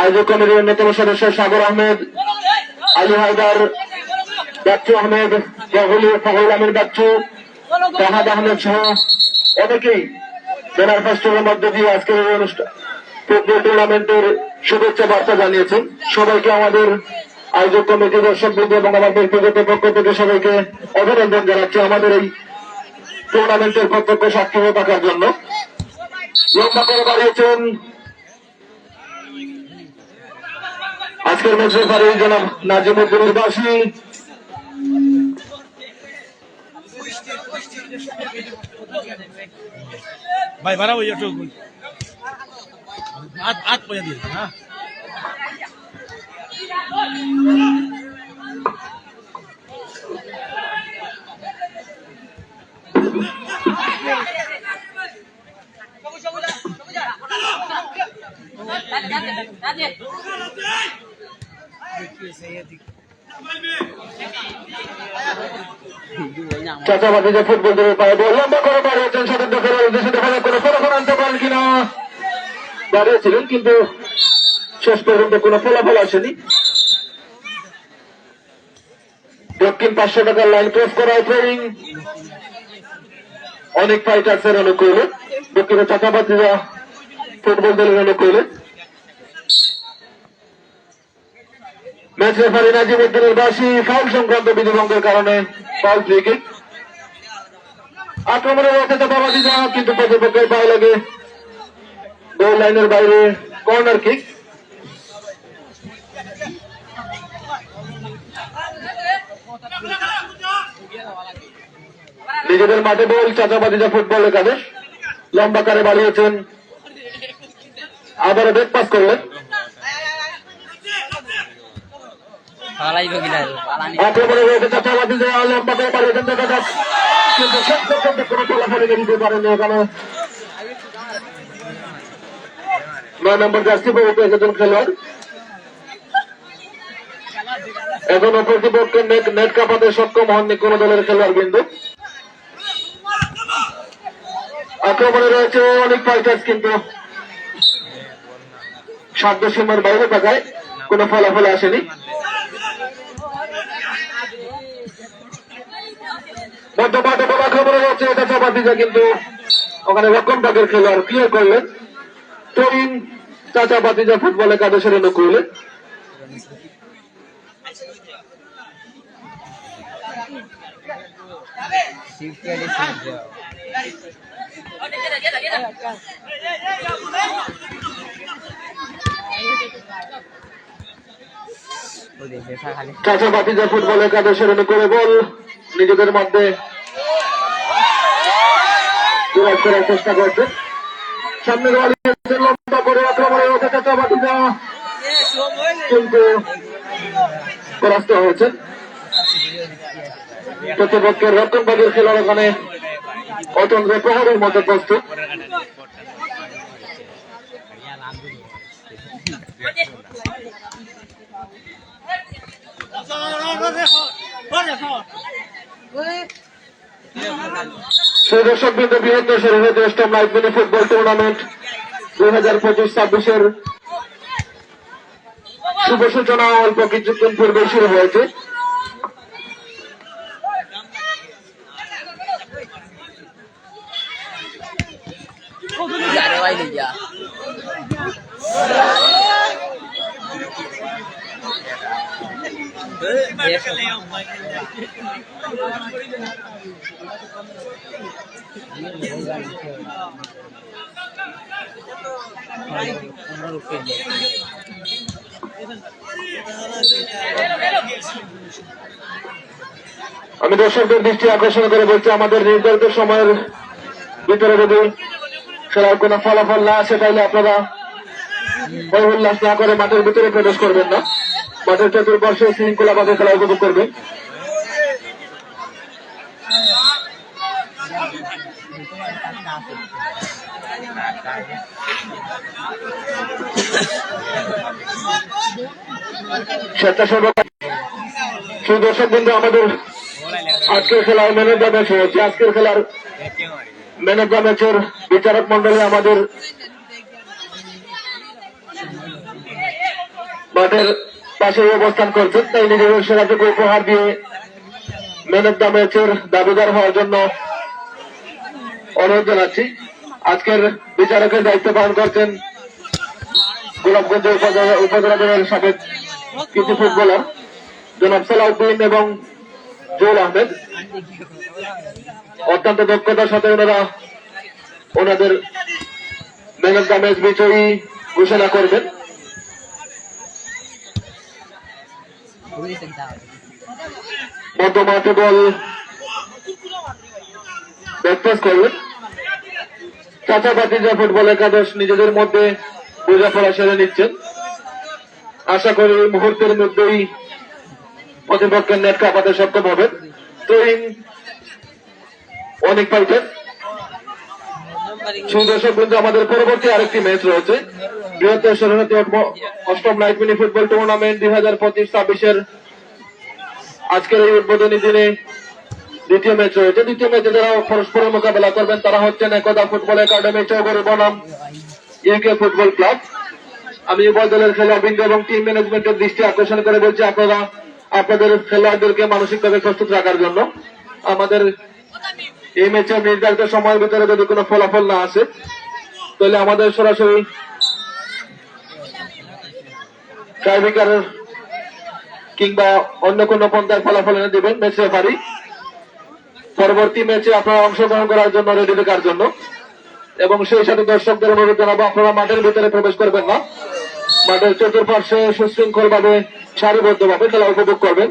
আয়োজক কমিটির অন্যতম সদস্য সাগর আহমেদ, আলী হায়দার, বাচ্চু আহমেদ, ফখরুল আমির বাচ্চু, ফাহাদ আহমেদ সহ অনেকেই ব্যানার ফেস্টিভ্যালের মধ্য দিয়ে আজকের এই অনুষ্ঠান ফুটবল টুর্নামেন্টের শুভেচ্ছা বার্তা জানিয়েছেন। সবাইকে আমাদের আয়োজক কমিটি, দর্শকবৃন্দ এবং আমার ব্যক্তিগত পক্ষ থেকে সবাইকে অভিনন্দন জানাচ্ছি আমাদের এই টুর্নামেন্টের প্রত্যক্ষ সাক্ষী হয়ে থাকার জন্য। লম্বা করে বাড়িয়েছেন আজকের ম্যাচের পারে জনাব নাজিমুদ্দিনের বাসী। ভাই বাড়াবো একটু আট পয়সা দিয়ে হ্যাঁ। চাচাবাদী যে ফুটবল দলের পায়ে বল লম্বা করে বাড়িয়েছেন, সতর্ক খেলার উদ্দেশ্যে দেখা যাক কোনো ফলাফল আনতে পারেন কিনা। বাড়িয়েছিলেন কিন্তু শেষ পর্যন্ত কোনো ফলাফল আসেনি। দক্ষিণ 500 টাকার লাইন ক্রস করা ট্রেনিং অনেক ফাইটার্সের অনুকূলে, দক্ষিণের চাচাবাদীরা ফুটবল দলের অনুকূলে। ম্যাচ রেফারি নাজিমুদ্দিনের বাসী ফাউল সংক্রান্ত বিধিভঙ্গের কারণে ফাউল ফ্রি কিক। আক্রমণের রয়েছে চাচাবাদীরা কিন্তু প্রতিপক্ষের পায়ে লাগে গোল লাইনের বাইরে কর্নার কিক। নিজেদের মাঠে বল চাচাবাদীরা ফুটবল একাদশ লম্বা করে বাড়িয়েছেন, আবারও ব্যাক পাস করলেন। আক্রমণে রয়েছে চাচাবাদীরা লম্বা করে বাড়িয়েছেন দেখা যাক, কিন্তু শেষ পর্যন্ত কোনো ফলাফল এনে দিতে পারেনি। ওখানে 9 নম্বর জার্সি পরে একজন খেলোয়াড় এখনো প্রতিপক্ষের নেট কাপাতে সক্ষম হননি কোন দলের খেলোয়াড় কিন্তু। আক্রমণে রয়েছে অনেক ফাইটার্স কিন্তু সাধ্য সীমার বাইরে থাকায় কোন ফলাফল আসেনি। মধ্যমাঠে বল আক্রমণে রয়েছে চাচাবাদীরা কিন্তু ওখানে রকম ভাগের খেলোয়াড় ক্লিয়ার করলেন। তরুণ চাচাবাদীরা ফুটবল একাদশের অনুকূলে। চাচাবাদীরা ফুটবল একাদশের অনুকূলে বল নিজেদের মধ্যে করার চেষ্টা করছে। সামনে লম্বা করে আক্রমণে রয়েছে চাচাবাদীরা কিন্তু পরাস্ত হয়েছে। প্রতিপক্ষের রক্ষণভাগের খেলোয়াড় ওখানে অতন্ত্র প্রহরের মতো প্রস্তুত। সেই দর্শকবৃন্দ বৃহত্তর শরীরে অষ্টম লাইভ মিনি ফুটবল টুর্নামেন্ট 2025-26 শুভ সূচনা অল্প কিছুক্ষণ পূর্বে শুরু হয়েছে। আমি দর্শকদের দৃষ্টি আকর্ষণ করে বলছি, আমাদের নির্ধারিত সময়ের ভিতরে যদি খেলার কোন ফলাফল না আসে তাহলে আপনারা ভয় উল্লাস না করে মাঠের ভিতরে প্রবেশ করবেন না। মাঠের চতুর্পার্শ্বে শৃঙ্খলাভাবে খেলা উপভোগ করবে। সুদর্শক বিন্দু আমাদের আজকের খেলার ম্যান অফ দ্য ম্যাচ হয়েছে। আজকের খেলার ম্যান অফ দ্য ম্যাচের বিচারক মন্ডলী আমাদের মাঠের পাশে অবস্থান করছেন, তাই নিজেদের সেরাটুকু উপহার দিয়ে ম্যান অফ দ্য ম্যাচের দাবিদার হওয়ার জন্য অনুরোধ জানাচ্ছি। আজকের বিচারকের দায়িত্ব পালন করছেন গোলাপগঞ্জ উপজেলা দলের সাবেক কিছু ফুটবলার জনাব সালাউদ্দিন এবং জুল আহমেদ। অত্যন্ত দক্ষতার সাথে ওনাদের ম্যান অফ দ্য ম্যাচ বিজয়ী ঘোষণা করবেন। মধ্যমাঠে বল ব্যাকপাস করবেন। চাচা ভাতিজা ফুটবল একাদশ নিজেদের মধ্যে বোঝাপড়া সেরে নিচ্ছেন। আশা করি এই মুহূর্তের মধ্যেই প্রতিপক্ষের নেট কাঁপাতে সক্ষম হবেন। তৈন অনেক পাইছেন। সুদর্শক বন্ধু আমাদের পরবর্তী আরেকটি ম্যাচ রয়েছে বৃহত্তর শরণার্থী অষ্টম লাইট মিনি ফুটবল টুর্নামেন্ট 2025-26-এর আজকের এই উদ্বোধনী দিনে দ্বিতীয় ম্যাচ রয়েছে। দ্বিতীয় ম্যাচে যারা পরস্পরের মোকাবেলা করবেন তারা হচ্ছেন একতা ফুটবল একাডেমি চৌগড় বনাম ইউকে ফুটবল ক্লাব। আমি উভয় দলের খেলোয়াড়বৃন্দ এবং টিম ম্যানেজমেন্টের দৃষ্টি আকর্ষণ করে বলছি আপনারা আপনাদের খেলোয়াড়দেরকে মানসিকভাবে প্রস্তুত রাখার জন্য। আমাদের এই ম্যাচের নির্ধারিত সময়ের ভিতরে যদি কোনো ফলাফল না আসে তাহলে আমাদের সরাসরি টাইব্রেকার কিংবা অন্য কোনো পন্থার ফলাফল এনে দেবেন ম্যাচ রেফারি। পরবর্তী ম্যাচে আপনারা অংশগ্রহণ করার জন্য রেডি থাকার জন্য, এবং সেই সাথে দর্শকদের অনুরোধ জানাবো আপনারা মাঠের ভিতরে প্রবেশ করবেন না, মাঠের চতুর্পার্শ্বে সুশৃঙ্খল ভাবে সারিবদ্ধ ভাবে খেলা উপভোগ করবেন।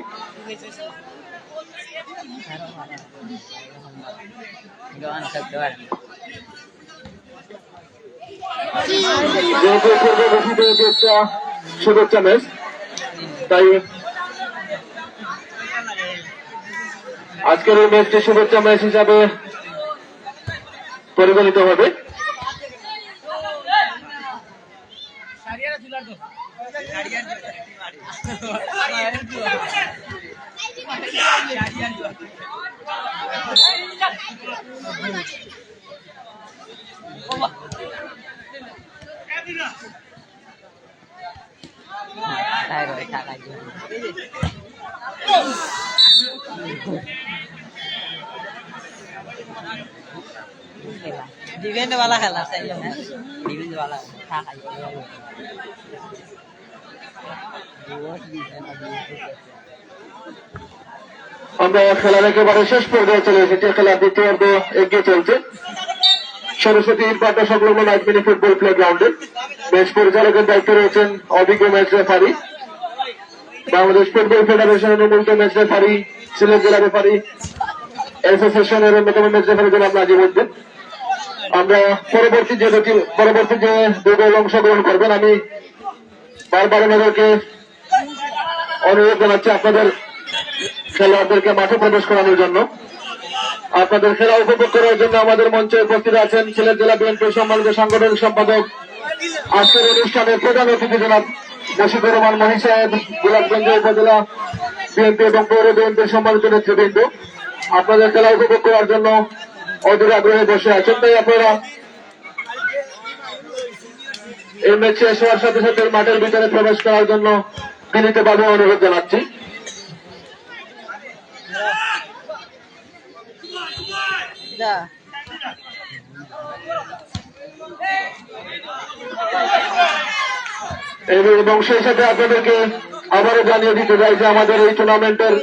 যেহেতু পূর্ব ঘোষিত একটা শুভেচ্ছা ম্যাচ, তাই আজকের এই ম্যাচটি শুভেচ্ছা ম্যাচ হিসাবে পরিগণিত হবে। डिफेंड वाला खेला सही है, डिफेंड वाला था खाई আমরা খেলার একেবারে শেষ পর্যায়ে চলে এসেছি। খেলার দ্বিতীয়ার্ধ এগিয়ে চলছে সরস্বতী ইটভাটা সংলগ্ন লাইট মিনি ফুটবল প্লে গ্রাউন্ডে। ম্যাচ পরিচালকের দায়িত্বে রয়েছেন অভিজ্ঞ ম্যাচ রেফারি, বাংলাদেশ ফুটবল ফেডারেশনের অনুমোদিত ম্যাচ রেফারি, সিলেট জেলা রেফারি অ্যাসোসিয়েশনের অন্যতম ম্যাচ রেফারি জনাব নাজিমউদ্দিন। আমরা পরবর্তী যে দুই দল অংশগ্রহণ করবেন, আমি বারবার ওনাদেরকে অনুরোধ জানাচ্ছি আপনাদের খেলোয়াড়দেরকে মাঠে প্রবেশ করানোর জন্য। আপনাদের খেলা উপভোগ করার জন্য আমাদের মঞ্চে উপস্থিত আছেন সিলেট জেলা বিএনপির সম্মানিত সাংগঠনিক সম্পাদক, আজকের অনুষ্ঠানের প্রধান অতিথি জনাব মুশিকুর রহমান মহি সাহেব, গোলাপগঞ্জ উপজেলা বিএনপি এবং পৌর বিএনপির সম্মানিত নেতৃবৃন্দ। আপনাদের খেলা উপভোগ করার জন্য অধীর আগ্রহে বসে আছেন, তাই আপনারা এই ম্যাচ শেষ হওয়ার সাথে সাথে মাঠের ভিতরে প্রবেশ করার জন্য বিনীতভাবে অনুরোধ জানাচ্ছি। এবং সেই সাথে আপনাদেরকে আবারও জানিয়ে দিতে চাই যে আমাদের এই টুর্নামেন্টের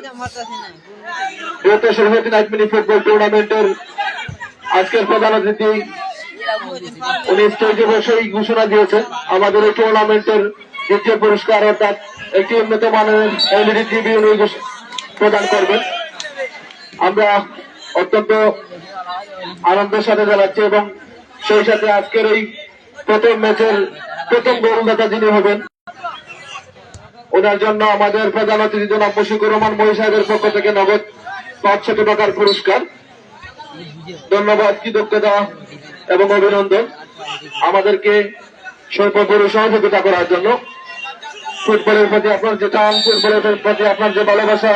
সরস্বতী নাইট মিনি ফুটবল টুর্নামেন্টের আজকের প্রধান অতিথি উনি স্টেজে বসেই ঘোষণা দিয়েছেন আমাদের এই টুর্নামেন্টের দ্বিতীয় পুরস্কার অর্থাৎ একটি উন্নত মানের এলইডি টিভি উনি প্রদান করবেন। আমরা অত্যন্ত আনন্দের সাথে জানাচ্ছি, এবং সেই সাথে আজকের এই প্রথম ম্যাচের প্রথম গোলদাতা যিনি হবেন ওনার জন্য আমাদের প্রধান অতিথি জনাব মুশফিকুর রহমান মহি সাহেবের পক্ষ থেকে নগদ 500 টাকার পুরস্কার। ধন্যবাদ, কৃতজ্ঞতা এবং অভিনন্দন আমাদেরকে সর্বোপরি সহযোগিতা করার জন্য। ফুটবলের প্রতি আপনার যে টান, ফুটবলের প্রতি আপনার যে ভালোবাসা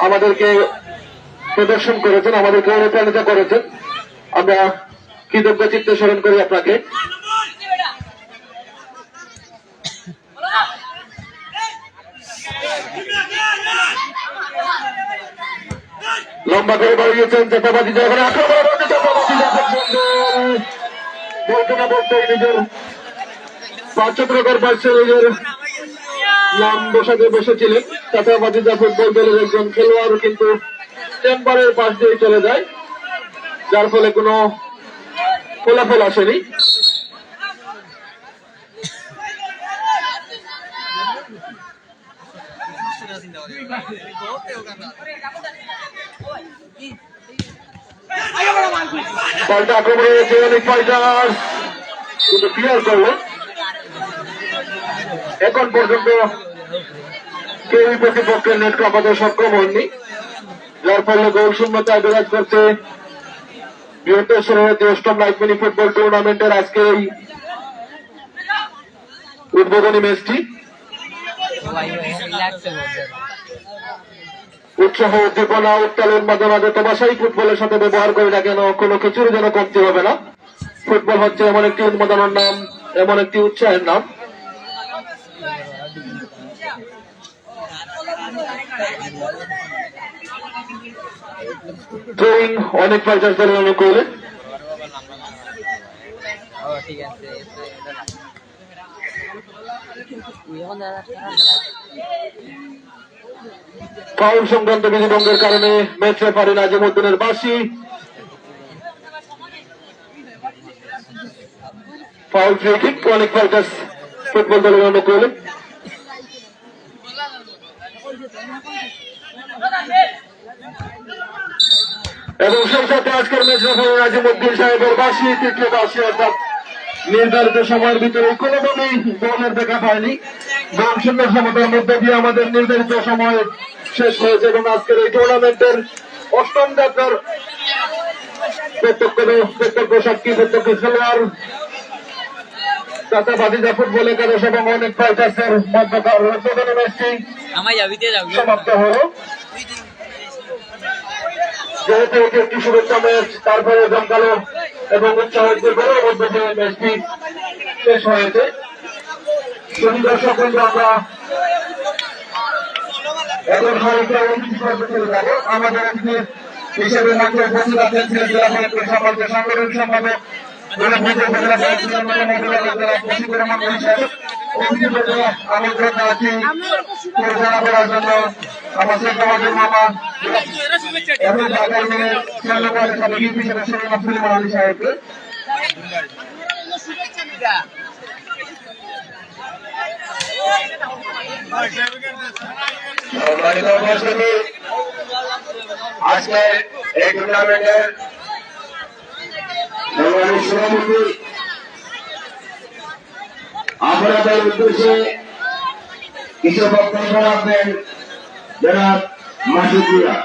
আমাদেরকে প্রদর্শন করেছেন, আমাদেরকে অনুপ্রাণিত করেছেন, আমরা কৃতজ্ঞ চিত্তে স্মরণ করি আপনাকে। লম্বা করে বাড়িয়েছেন চেতাবাদী, যখন আক্রমণ বলতে না বলতে নিজের 500 টাকার পাশে নিজের নাম বসাতে বসেছিলেন। চেতাবাদী ফুটবল দলের একজন খেলোয়াড় কিন্তু চেম্বারের পাশ দিয়ে চলে যায়, যার ফলে কোনো ফলাফল আসেনি। পাল্টা আক্রমণ হয়েছে অনেক ফাইটার, কিন্তু ক্লিয়ার করলেন। এখন পর্যন্ত কেউই প্রতিপক্ষের নেট কাঁপাতে সক্ষম হননি, যার ফলে গোল শূন্যতায় বিরাজ করছে বৃহত্তর শহরের 8ম লাইফ মিনি ফুটবল টুর্নামেন্টের আজকে এই উদ্বোধনী ম্যাচটি। উৎসাহ, উদ্দীপনা, উত্তালের মাঝে মাঝে তমাশাই ফুটবলের সাথে ব্যবহার করে না কেন, কোনো কিছুর যেন কমতি হবে না। ফুটবল হচ্ছে এমন একটি উন্মাদনার নাম, এমন একটি উৎসাহের নাম। থ্রোয়িং অনেক ফাইটার্স দলের অনুকূলে। ফাউল সংক্রান্ত বিধিভঙ্গের কারণে ম্যাচ রেফারি নাজিমউদ্দিনের বাঁশি। ফাউল ফ্রি কিক অনেক ফাইটার্স ফুটবল দলের অনুকূলে। এবং সেই সাথে আজকের ম্যাচ রেফারি নাজিমউদ্দিন সাহেবের বাঁশি, তৃতীয় বাঁশি, অর্থাৎ নির্ধারিত সময়ের ভিতরে কোনোভাবেই গোলের দেখা পায়নি। গোল শূন্য সমতার মধ্যে দিয়ে আমাদের নির্ধারিত সময় শেষ হয়েছে এবং আজকের এই টুর্নামেন্টের 8ম যাত্রার প্রত্যক্ষ সাক্ষী, প্রত্যক্ষ খেলোয়াড় চাচাবাদিজা ফুটবল একাদশ এবং অনেক ফাইটার্সের মধ্যকার উদ্বোধনী ম্যাচটি সমাপ্ত হল। যেহেতু এটি একটি শুভেচ্ছা ম্যাচ, তারপরে জমকালো এবং উৎসাহের গোলের মধ্যে দিয়ে ম্যাচটি শেষ হয়েছে। দর্শক আমরা এখন আমাদের হিসেবে মাত্র উপস্থিত আছেন জেলা পরিষদের সম্মানিত সাংগঠনিক সম্পাদক আমন্ত্রণ জানাচ্ছি পরিচালনা করার জন্য আমাদের সমাজের মামা এবং আলী সাহেবকে। আজকে এই টুর্নামেন্টের সভাপতি আপনাদের উদ্দেশ্যে কিছু বক্তব্য রাখবেন জনাব মাসুদ ভূঁইয়া।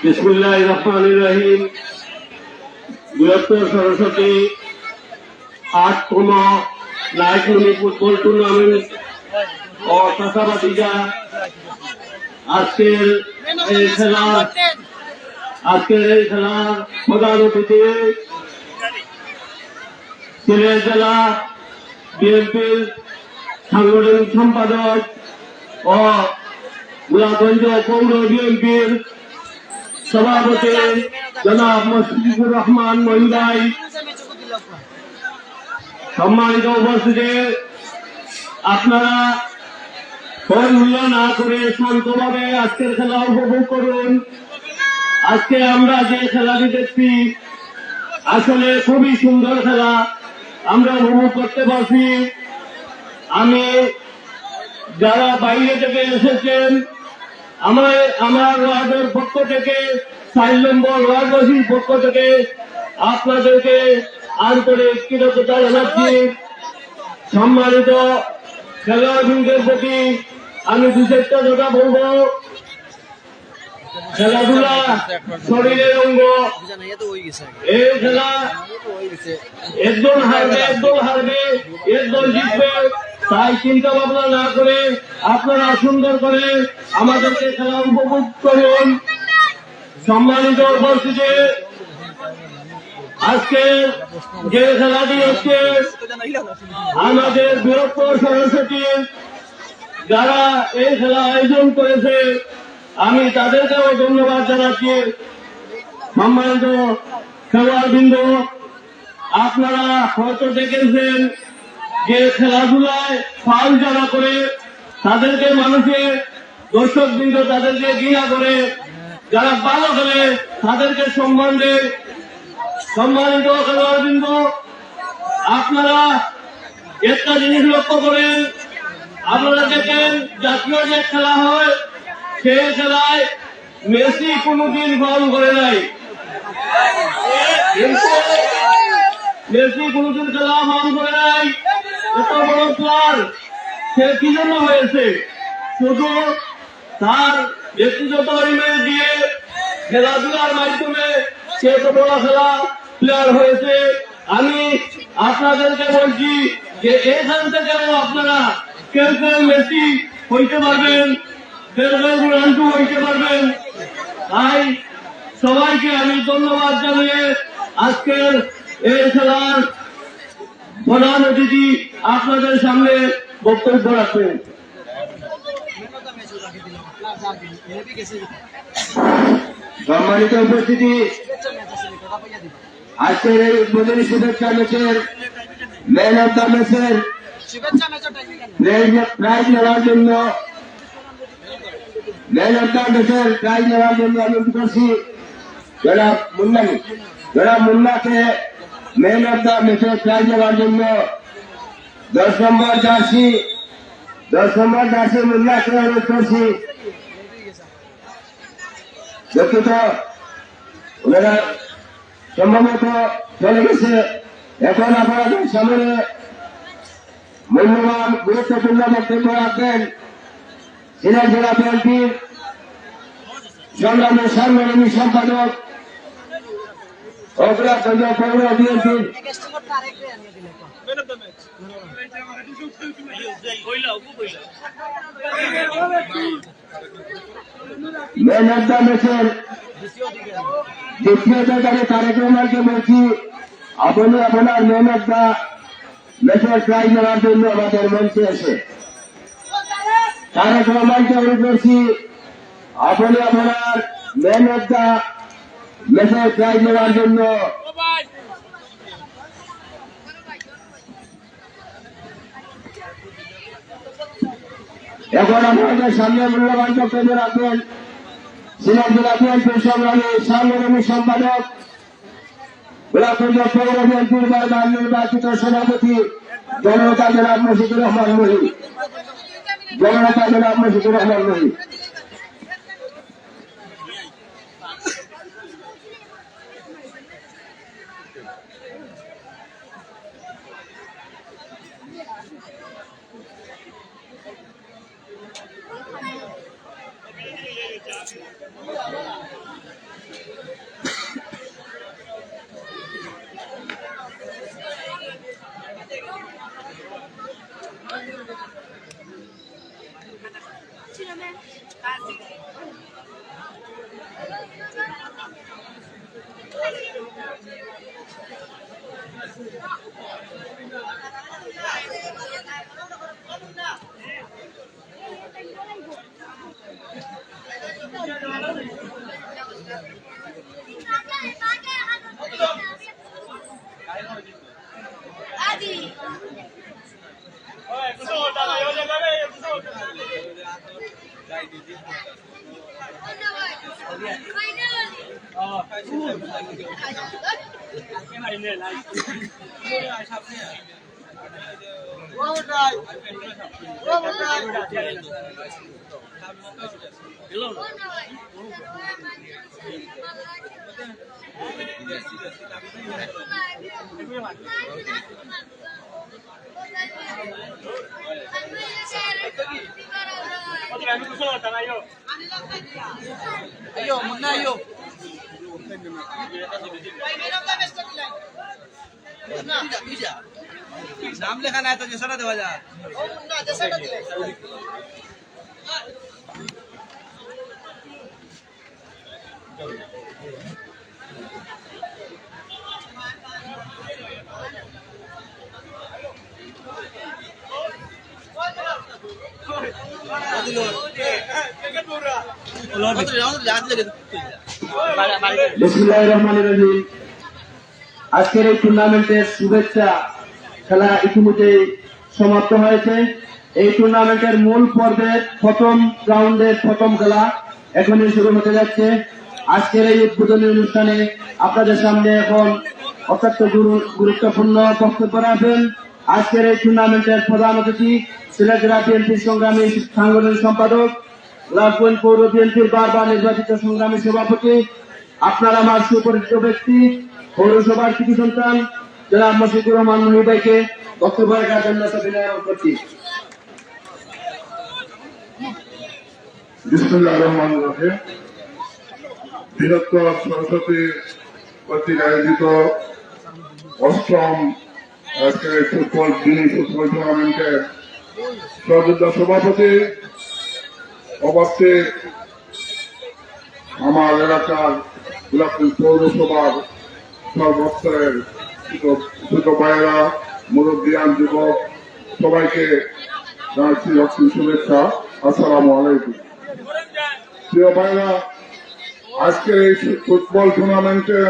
বিসমিল্লাহির রহমানির রহিম। বৃহত্তর সরস্বতী 8তম নাইট মিনি ফুটবল টুর্নামেন্ট ও চাচাবাদিজা আজকের এই খেলার প্রধান অতিথি সিলেট জেলা বিএনপির সাংগঠনিক সম্পাদক ও গোলাপগঞ্জ পৌর বিএনপির সভাপতি জনাব মুশফিকুর রহমান মহিন ভাই, সম্মানিত উপস্থিতি, আপনারা হইহুল্লা না করে শান্তভাবে আজকের খেলা উপভোগ করুন। আজকে আমরা যে খেলাটি দেখছি আসলে খুবই সুন্দর খেলা, আমরা উপভোগ করতে পারছি। আমি যারা বাইরে থেকে এসেছেন, আমার ওয়ার্ডের পক্ষ থেকে 4 নম্বর ওয়ার্ডবাসীর পক্ষ থেকে আপনাদেরকে আন্তরিক কৃতজ্ঞতা জানাচ্ছি। সম্মানিত খেলোয়াড়দের প্রতি আমি দু চারটা কথা বলবো। খেলাধুলা শরীরের অঙ্গ, এই খেলা একদল হারবে একদল জিতবে, তাই চিন্তা ভাবনা না করে আপনারা সুন্দর করে আমাদেরকে খেলা উপভোগ করুন। সম্মানিত উপস্থিতি, আজকে যে খেলাটি হচ্ছে আমাদের বৃহত্তর সরস্বতী যারা এই খেলা আয়োজন করেছে আমি তাদেরকেও ধন্যবাদ জানাচ্ছি। সম্মানিত খেলোয়াড়বৃন্দ, আপনারা হয়তো দেখেছেন যে খেলাধুলায় ফাউল যারা করে তাদেরকে মানুষে দর্শকবৃন্দ তাদেরকে ঘৃণা করে, যারা ভালো খেলে তাদেরকে সম্মান দেয়। সম্মানিত খেলোয়াড়বৃন্দ, আপনারা একটা জিনিস লক্ষ্য করেন, আপনারা দেখেন জাতীয় যে খেলা হয় সেই খেলায় মেসি কোনোদিন ফাউল করে নাই, মেসি কোনোদিন খেলা ফাউল করে নাই। এত বড় প্লেয়ার সে কি জন্য হয়েছে? শুধু তার ব্যক্তিগত ইমেজ দিয়ে খেলাধুলার মাধ্যমে সে এত বড় খেলা প্লেয়ার হয়েছে। আমি আপনাদেরকে বলছি যে এখান থেকেও আপনারা কেউ কেউ মেসি হইতে পারবেন, কেউ কেউ রোনাল্ডো হইতে পারবেন। তাই সবাইকে আমি ধন্যবাদ জানিয়ে আজকের এই খেলার প্রধান অতিথি আপনাদের সামনে বক্তব্য রাখবেন। সম্মানিত উপস্থিতি, আজকের এই উদ্বোধনী শুভেচ্ছা ম্যাচের ম্যান অব দ্য ম্যাচের প্রাইজ নেওয়ার জন্য অনুরোধ করছি জনাব মুন্নাকে ম্যান অব দ্য ম্যাচের প্রাইজ নেওয়ার জন্য 10 নম্বর জার্সি মুন্নাকে অনুরোধ করছি। দুঃখিত, ওনারা সম্ভবত চলে গেছে। এখন আপনাদের সামনে মূল্যবান গুরুত্বপূর্ণ বক্তব্য রাখবেন সিলেট জেলা বিএনপির সংগ্রামী সাংগঠনিক সম্পাদক অগ্রাগঞ্জ পৌর বিএনপির ম্যান অব দ্য ম্যাচের দ্বিতীয় দলে তারেক রহমানকে বলছি, আপনি আপনার ম্যান অব দ্য ম্যাচের প্রাইজ নেওয়ার জন্য আমাদের মঞ্চে এসে তারেক রহমানকে অনুরোধ করছি, আপনি আপনার ম্যান অব দ্য ম্যাচের প্রাইজ নেওয়ার জন্য এখন আমাদের সামনে মূল্যবান বক্তব্য রাখবেন সিলেট জেলা বিএনপির সংগ্রামী সাংগঠনিক সম্পাদক গোলাপগঞ্জ পৌর বিএনপির বারবার নির্বাচিত সভাপতি জননেতা জনাব মশিকুর রহমান মহি। Ayo, muna ayo. नाम लिखाना है तो जैसा ना देवा जा বিসমিল্লাহিররহমানিররহিম। আজকের এই টুর্নামেন্টের শুভেচ্ছা খেলা ইতিমধ্যে সমাপ্ত হয়েছে। এই টুর্নামেন্টের মূল পর্বের প্রথম রাউন্ডের প্রথম খেলা এখনই শুরু হতে যাচ্ছে। আজকের এই উদ্বোধনী অনুষ্ঠানে আপনাদের সামনে এখন অত্যন্ত গুরুত্বপূর্ণ বক্তব্য রাখবেন আজকের এই টুর্নামেন্টের প্রধান অতিথি সিলেট জেলা বিএনপির সংগ্রামী সাংগঠনিক সম্পাদক, গোলাপগঞ্জ পৌর বিএনপির বারবার নির্বাচিত সংগ্রামী সভাপতি, আপনার আমার সুপরিচিত ব্যক্তি, পৌরসভার কৃতি সন্তান জনাব মশিকুর রহমান মহি ভাইকে বক্তব্য রাখার জন্য বিনয় করছি। বিসমিল্লাহির রহমানির রহিম। বৃহত্তর সরস্বতী কর্তৃক আয়োজিত অষ্টম আজকের ফুটবল টুর্নামেন্টের সহযোদ্ধা সভাপতি, অবশ্যই আমার এলাকার গোলাপগঞ্জ পৌরসভার সর্বস্তরের ছোট ভাইয়েরা, মুরব্বিয়ান, যুবক সবাইকে জানাচ্ছি রক্তিম শুভেচ্ছা। আসসালামু আলাইকুম। প্রিয় ভাইরা, আজকের এই ফুটবল টুর্নামেন্টে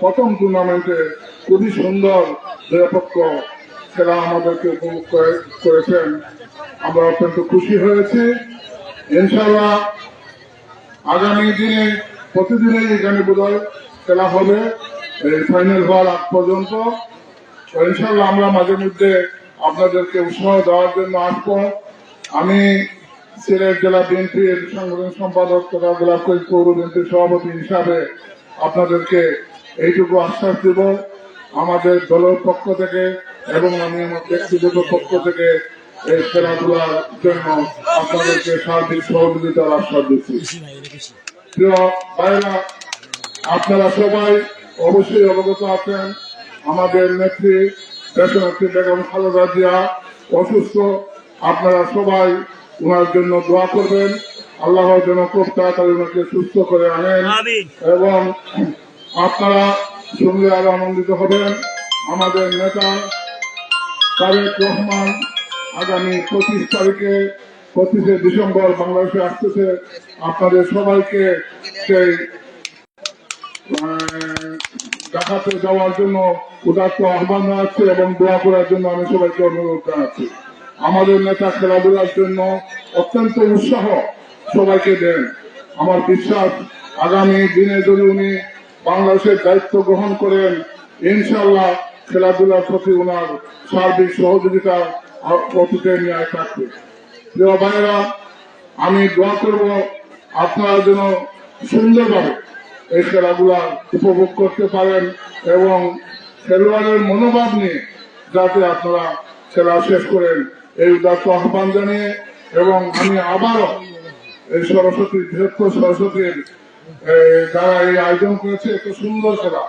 প্রথম টুর্নামেন্টে খুবই সুন্দর নিরপেক্ষ খেলা আমাদেরকে উপভোগ করেছেন। আমরা অত্যন্ত খুশি হয়েছি। ইনশাআল্লাহ আগামী দিনে প্রতিদিনই এখানে বোধহয় খেলা হবে এই ফাইনাল হওয়ার আগ পর্যন্ত। ইনশাআল্লাহ আমরা মাঝে মধ্যে আপনাদেরকে উৎসাহ দেওয়ার জন্য আসবো। আমি সিলেট জেলা বিএনপির সাংগঠনিক সম্পাদক তথা গোলাপগঞ্জ পৌর বিএনপির সভাপতি হিসাবে আপনাদেরকে এইটুকু আশ্বাস দেব, আমাদের দলের পক্ষ থেকে এবং আমি আমার ব্যক্তিগত পক্ষ থেকে এই খেলাধুলার জন্য আপনাদেরকে সার্বিক সহযোগিতার আশ্বাস দিচ্ছি। প্রিয় ভাইরা, আপনারা সবাই অবশ্যই অবগত আছেন আমাদের নেত্রী দেশনেত্রী বেগম খালেদা জিয়া অসুস্থ। আপনারা সবাই ওনার জন্য দোয়া করবেন, আল্লাহ যেন খুব তাড়াতাড়ি ওনাকে সুস্থ করে আনেন এবং আপনারা শুনলে আরো আনন্দিত হবেন। আমাদের নেতা তারেক রহমান আগামী 25 তারিখে 25শে ডিসেম্বর বাংলাদেশে আসতেছে। আপনাদের সবাইকে সেই দেখাতে যাওয়ার জন্য উদাত্ত আহ্বান জানাচ্ছি এবং দোয়া করার জন্য আমি সবাইকে অনুরোধ জানাচ্ছি। আমাদের নেতা খেলাধুলার জন্য অত্যন্ত উৎসাহ সবাইকে দেন। আমার বিশ্বাস আগামী দিনে যদি উনি বাংলাদেশের দায়িত্ব গ্রহণ করেন, ইনশাআল্লাহ খেলাধুলার প্রতি ওনার সার্বিক সহযোগিতা অতীতে নিয়ে থাকবে। প্রিয় ভাইয়েরা, আমি দোয়া করব আপনারা যেন সুন্দরভাবে এই খেলাধুলা উপভোগ করতে পারেন এবং খেলোয়াড়ের মনোভাব নিয়ে যাতে আপনারা খেলা শেষ করেন এই উদাত্ত আহ্বান জানিয়ে এবং আমি আবারও এই সরস্বতীর বৃহত্তর সরস্বতীর যারা এই আয়োজন করেছে এত সুন্দর খেলা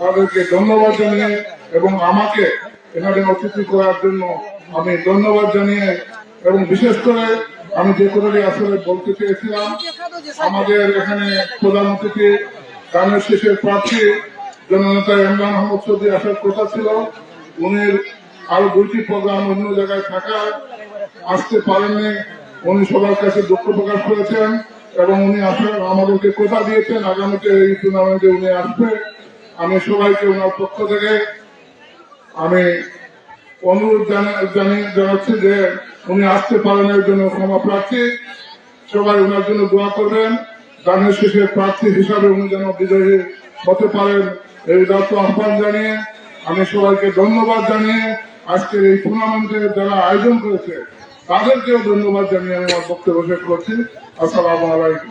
তাদেরকে ধন্যবাদ জানিয়ে এবং আমাকে এখানে অতিথি করার জন্য আমি ধন্যবাদ জানিয়ে এবং বিশেষ করে আমি যে কথাটি আসলে বলতে চেয়েছিলাম, আমাদের এখানে প্রধান অতিথি গানের শেষের প্রার্থী জননেতা ইমরান আহমদ চৌধুরী আসার কথা ছিল। উনি আরো 2টি প্রোগ্রাম অন্য জায়গায় থাকায় আসতে পারেননি। উনি সবার কাছে দুঃখ প্রকাশ করেছেন এবং উনি আমাদেরকে কথা দিয়েছেন আগামীতে এই টুর্নামেন্টে উনি আসবে। আমি সবাইকে ওনার পক্ষ থেকে আমি অনুরোধ জানাচ্ছি যে উনি আসতে পারেন এর জন্য ক্ষমা প্রার্থী। সবাই ওনার জন্য দোয়া করবেন। গানের শেষের প্রার্থী হিসাবে উনি যেন বিজয়ী হতে পারেন এই উদাত্ত আহ্বান জানিয়ে আমি সবাইকে ধন্যবাদ জানিয়ে আজকের এই টুর্নামেন্টের যারা আয়োজন করেছে তাদেরকেও ধন্যবাদ জানিয়ে আমি আমার বক্তব্য শেষ করছি। আসসালামু আলাইকুম।